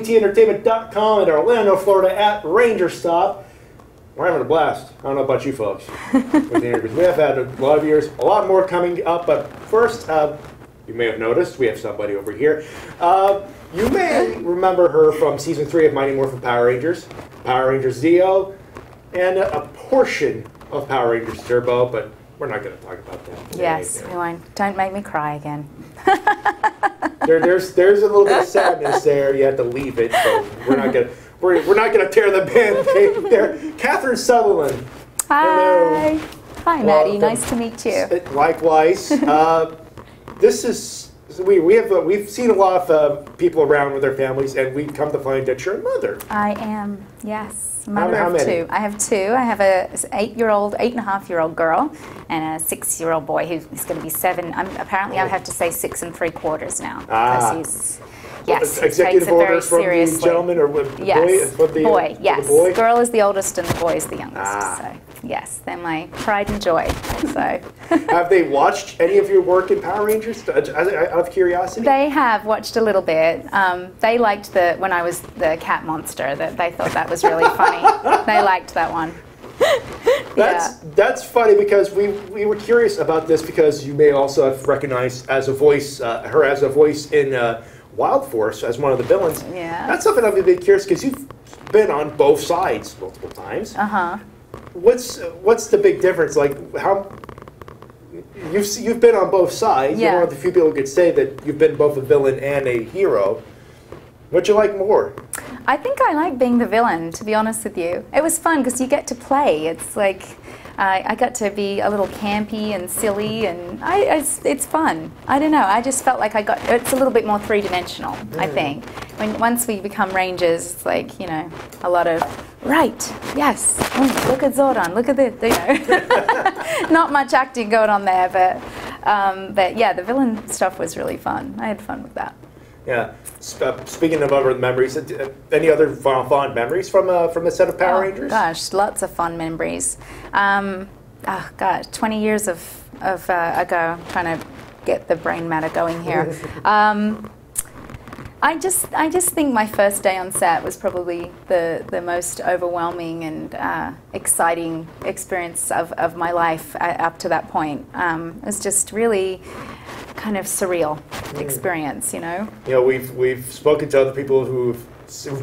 WTEntertainment.com in Orlando, Florida at Rangerstop. We're having a blast. I don't know about you folks. With the interviews. We have had a lot of years, a lot more coming up, but first, you may have noticed, we have somebody over here. You may remember her from Season 3 of Mighty Morphin Power Rangers, Power Rangers Zeo, and a portion of Power Rangers Turbo, but we're not going to talk about that today. Yes, we won't. Don't make me cry again. There's a little bit of sadness there. You have to leave it, so we're not going to. We're not going to tear the band there. Catherine Sutherland. Hi. Hello. Hi, Matty. Nice to meet you. Likewise. This is we've seen a lot of people around with their families, and we've come to find that you're a mother. I am. Yes. Mother How of many? two. I have two. I have a 8.5-year-old girl and a 6-year-old boy who's going to be 7. Apparently, I have to say 6 3/4 now because he's. Yes, executive orders from the gentleman or yes. Boy, yes. The boy? Girl is the oldest and the boy is the youngest. Ah. So, yes, they're my pride and joy. So. Have they watched any of your work in Power Rangers, out of curiosity? They have watched a little bit. They liked when I was the cat monster. That they thought that was really funny. They liked that one. That's funny because we were curious about this because you may also have recognized as a voice her as a voice in Wild Force as one of the villains. Yeah. That's something I've been curious because you've been on both sides multiple times. What's the big difference? Like how you've been on both sides. Yeah. You're one of the few people who could say that you've been both a villain and a hero. What you like more? I think I like being the villain, to be honest with you. It was fun because you get to play. It's like I got to be a little campy and silly, and it's fun. I don't know. I just felt like it's a little bit more three-dimensional, I think. Once we become Rangers, it's like, you know, a lot of, right, yes, look at Zordon, look at this, you know. Not much acting going on there, but yeah, the villain stuff was really fun. I had fun with that. Yeah. Speaking of other memories, any other fond memories from the set of Power Rangers? Gosh, lots of fun memories. Oh God, 20 years of ago, trying to get the brain matter going here. I just think my first day on set was probably the most overwhelming and exciting experience of my life up to that point. It was just really kind of surreal experience, you know. You know, we've spoken to other people who've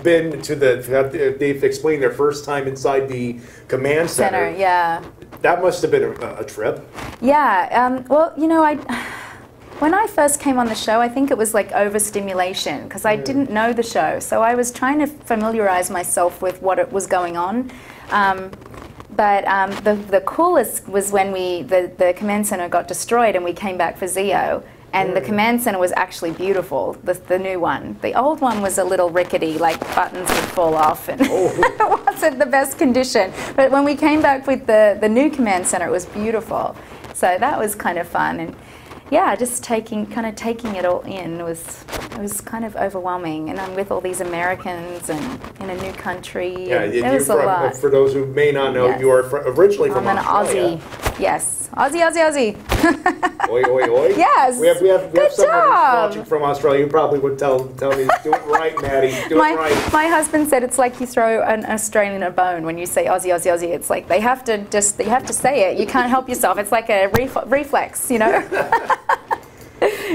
been to they've explained their first time inside the command center. Yeah. That must have been a trip. Yeah. Well, you know, when I first came on the show, I think it was like overstimulation because I didn't know the show, so I was trying to familiarize myself with what was going on. But the coolest was when the command center got destroyed and we came back for Zeo, and the command center was actually beautiful, the new one. The old one was a little rickety, like buttons would fall off, and it wasn't the best condition. But when we came back with the new command center, it was beautiful. So that was kind of fun. And yeah, just taking it all in was kind of overwhelming, and I'm with all these Americans and in a new country. Yeah, it was a lot. For those who may not know, you are originally from I'm Australia. an Aussie. Yes, Aussie. Oi, oi, oi. Yes. We have Good someone job. watching from Australia who probably would tell me, do it right, Matty. Do it right. My husband said it's like you throw an Australian a bone when you say Aussie, Aussie, Aussie. It's like you have to say it. You can't help yourself. It's like a reflex, you know.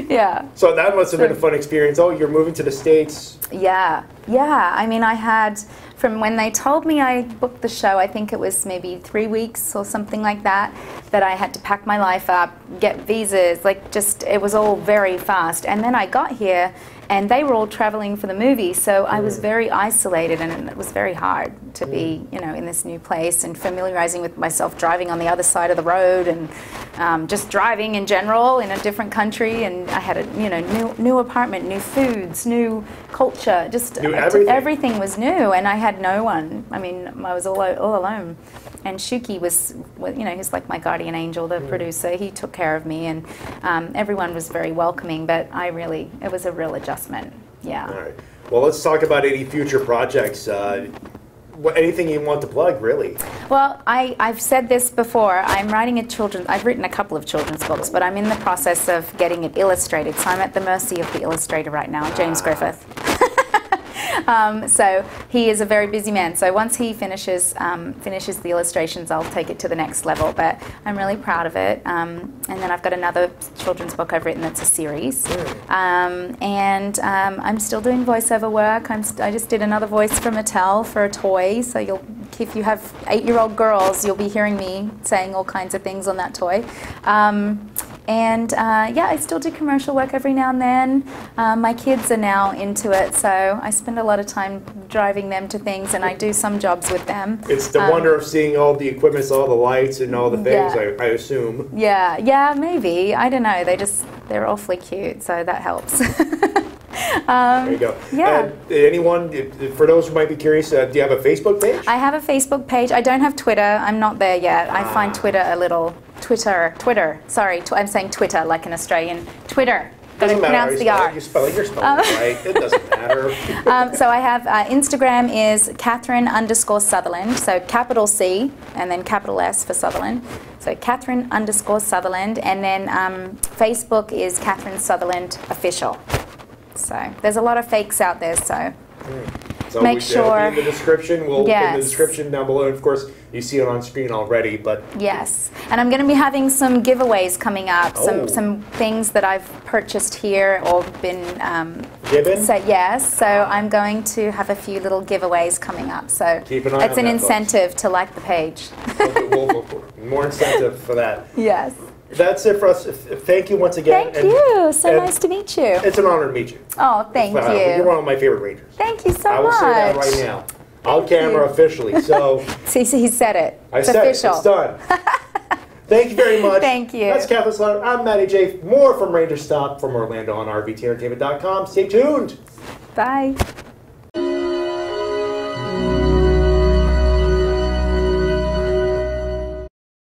Yeah. So that must have been a fun experience. Oh, you're moving to the States. Yeah. I mean, I had, from when they told me I booked the show, I think it was maybe 3 weeks or something like that I had to pack my life up, get visas, it was all very fast. And then I got here and they were all traveling for the movie, so I was very isolated, and it was very hard to be, you know, in this new place and familiarizing with myself, driving on the other side of the road, and just driving in general in a different country. And I had a new apartment, new foods, new culture, just everything was new, and I had no one. I mean, I was all alone. And Shuki was, you know, he's like my guardian angel, the producer. He took care of me, and everyone was very welcoming, but it was a real adjustment. Yeah. All right. Well, let's talk about any future projects. Anything you want to plug, really? Well, I've said this before. I've written a couple of children's books, but I'm in the process of getting it illustrated, so I'm at the mercy of the illustrator right now, James Griffith. So he is a very busy man. So once he finishes the illustrations, I'll take it to the next level. But I'm really proud of it. And then I've got another children's book I've written that's a series. And I'm still doing voiceover work. I just did another voice for Mattel for a toy. So if you have 8-year-old girls, you'll be hearing me saying all kinds of things on that toy. Yeah, I still do commercial work every now and then. My kids are now into it, so I spend a lot of time driving them to things, and I do some jobs with them. It's the wonder of seeing all the equipment, all the lights and all the things, I assume. Yeah, maybe. I don't know. They're awfully cute, so that helps. There you go. Yeah. Anyone, for those who might be curious, do you have a Facebook page? I have a Facebook page. I don't have Twitter. I'm not there yet. I find Twitter a little... Twitter. Sorry, I'm saying Twitter like an Australian. Twitter. Got to pronounce the R. You're spelling it right. It doesn't matter. So I have Instagram is Catherine_Sutherland. So capital C and then capital S for Sutherland. So Catherine_Sutherland. And then Facebook is Catherine Sutherland Official. So there's a lot of fakes out there. So. So make sure in the description, we'll put in the description down below. And of course, you see it on screen already. But yes, and I'm going to be having some giveaways coming up. Some things that I've purchased here or been given. So yes, so I'm going to have a few little giveaways coming up. So keep an eye it's an incentive to like the page. More incentive for that. Yes. That's it for us. Thank you once again. Thank you. So nice to meet you. It's an honor to meet you. Oh, thank you. You're one of my favorite Rangers. Thank you so much. I will say that right now. On camera officially. So See, he said it. It's official. It's done. Thank you very much. Thank you. That's Catherine Sutherland. I'm Matty J. More from Rangerstop from Orlando on RVTentertainment.com. Stay tuned. Bye.